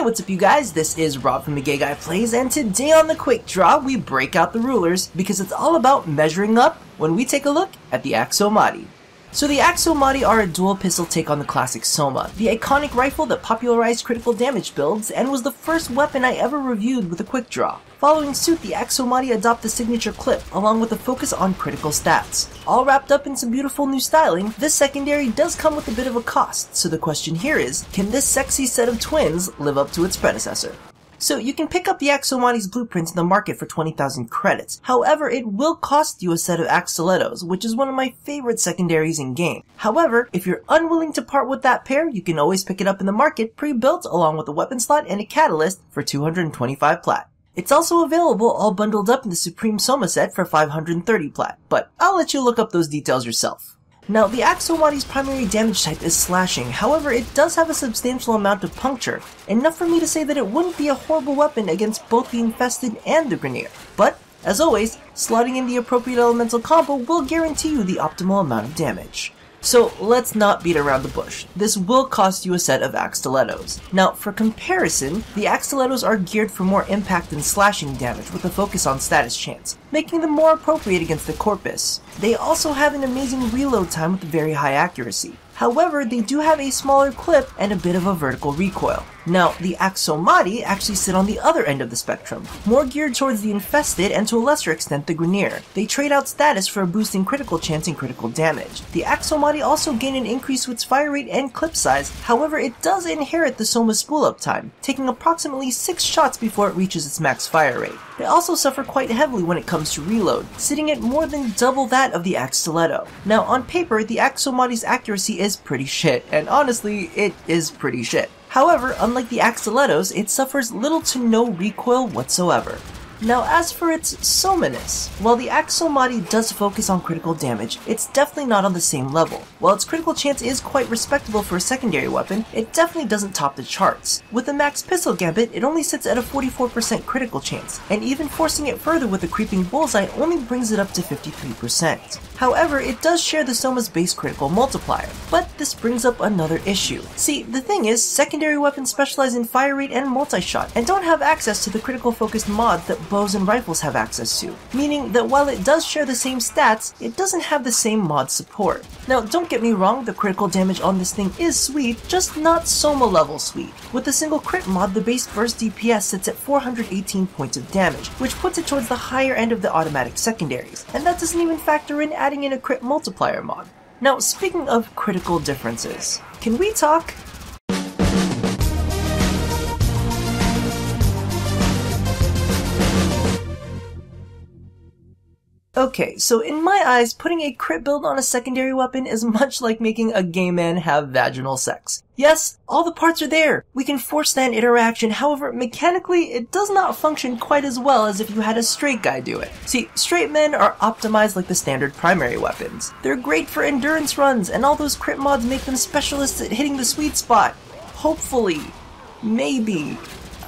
Hey, what's up you guys? This is Rob from the Gay Guy Plays, and today on the Quick Draw we break out the rulers because it's all about measuring up when we take a look at the Aksomati. So the Aksomati are a dual pistol take on the classic Soma, the iconic rifle that popularized critical damage builds and was the first weapon I ever reviewed with a Quick Draw. Following suit, the Aksomati adopt the signature clip, along with a focus on critical stats. All wrapped up in some beautiful new styling, this secondary does come with a bit of a cost, so the question here is, can this sexy set of twins live up to its predecessor? So you can pick up the Aksomati's blueprints in the market for 20,000 credits. However, it will cost you a set of Axtilettos, which is one of my favorite secondaries in game. However, if you're unwilling to part with that pair, you can always pick it up in the market pre-built along with a weapon slot and a catalyst for 225 plat. It's also available all bundled up in the Supreme Soma set for 530 plat, but I'll let you look up those details yourself. Now, the Aksomati's primary damage type is slashing, however it does have a substantial amount of puncture, enough for me to say that it wouldn't be a horrible weapon against both the Infested and the Grineer. But, as always, slotting in the appropriate elemental combo will guarantee you the optimal amount of damage. So let's not beat around the bush. This will cost you a set of Axtilettos. Now, for comparison, the Axtilettos are geared for more impact and slashing damage with a focus on status chance, making them more appropriate against the Corpus. They also have an amazing reload time with very high accuracy. However, they do have a smaller clip and a bit of a vertical recoil. Now, the Aksomati actually sit on the other end of the spectrum, more geared towards the Infested and to a lesser extent the Grineer. They trade out status for a boost in critical chance and critical damage. The Aksomati also gain an increase to its fire rate and clip size, however it does inherit the Soma spool up time, taking approximately 6 shots before it reaches its max fire rate. They also suffer quite heavily when it comes to reload, sitting at more than double that of the Akstiletto. Now on paper, the Aksomati's accuracy is pretty shit, and honestly, it is pretty shit. However, unlike the Axtilettos, it suffers little to no recoil whatsoever. Now as for its Soma-ness, while the Aksomati does focus on critical damage, it's definitely not on the same level. While its critical chance is quite respectable for a secondary weapon, it definitely doesn't top the charts. With the max pistol gambit, it only sits at a 44% critical chance, and even forcing it further with a creeping bullseye only brings it up to 53%. However, it does share the Soma's base critical multiplier, but this brings up another issue. See, the thing is, secondary weapons specialize in fire rate and multi-shot, and don't have access to the critical focused mod that bows and rifles have access to, meaning that while it does share the same stats, it doesn't have the same mod support. Now, don't get me wrong, the critical damage on this thing is sweet, just not Soma level sweet. With a single crit mod, the base burst DPS sits at 418 points of damage, which puts it towards the higher end of the automatic secondaries, and that doesn't even factor in adding in a crit multiplier mod. Now, speaking of critical differences, can we talk? Okay, so in my eyes, putting a crit build on a secondary weapon is much like making a gay man have vaginal sex. Yes, all the parts are there. We can force that interaction, however, mechanically, it does not function quite as well as if you had a straight guy do it. See, straight men are optimized like the standard primary weapons. They're great for endurance runs, and all those crit mods make them specialists at hitting the sweet spot. Hopefully. Maybe.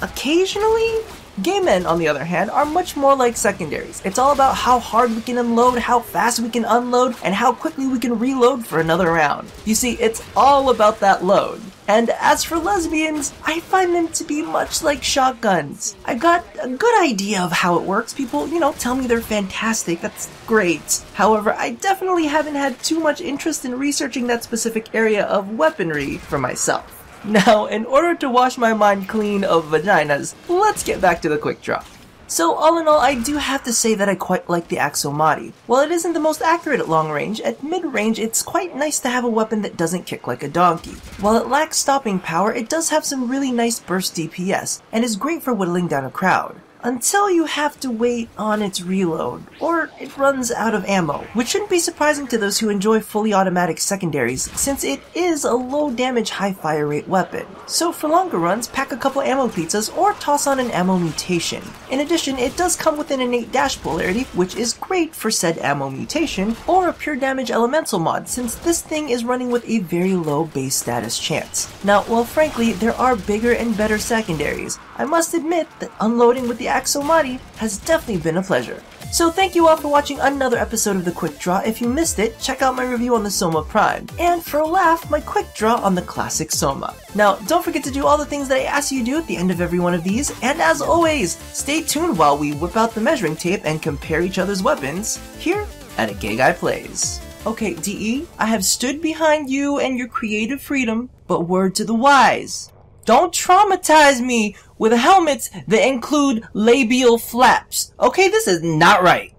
Occasionally? Gay men, on the other hand, are much more like secondaries. It's all about how hard we can unload, how fast we can unload, and how quickly we can reload for another round. You see, it's all about that load. And as for lesbians, I find them to be much like shotguns. I got a good idea of how it works. People, tell me they're fantastic. That's great. However, I definitely haven't had too much interest in researching that specific area of weaponry for myself. Now, in order to wash my mind clean of vaginas, let's get back to the Quick Draw. So all in all, I do have to say that I quite like the Aksomati. While it isn't the most accurate at long range, at mid-range it's quite nice to have a weapon that doesn't kick like a donkey. While it lacks stopping power, it does have some really nice burst DPS, and is great for whittling down a crowd. Until you have to wait on its reload, or it runs out of ammo, which shouldn't be surprising to those who enjoy fully automatic secondaries, since it is a low damage high fire rate weapon. So for longer runs, pack a couple ammo pizzas or toss on an ammo mutation. In addition, it does come with an innate dash polarity, which is great for said ammo mutation, or a pure damage elemental mod, since this thing is running with a very low base status chance. Now, while frankly, there are bigger and better secondaries, I must admit that unloading with the Aksomati has definitely been a pleasure. So thank you all for watching another episode of The Quick Draw. If you missed it, check out my review on the Soma Prime. And for a laugh, my quick draw on the classic Soma. Now, don't forget to do all the things that I ask you to do at the end of every one of these. And as always, stay tuned while we whip out the measuring tape and compare each other's weapons here at A Gay Guy Plays. Okay, DE, I have stood behind you and your creative freedom, but word to the wise. Don't traumatize me with helmets that include labial flaps. Okay, this is not right.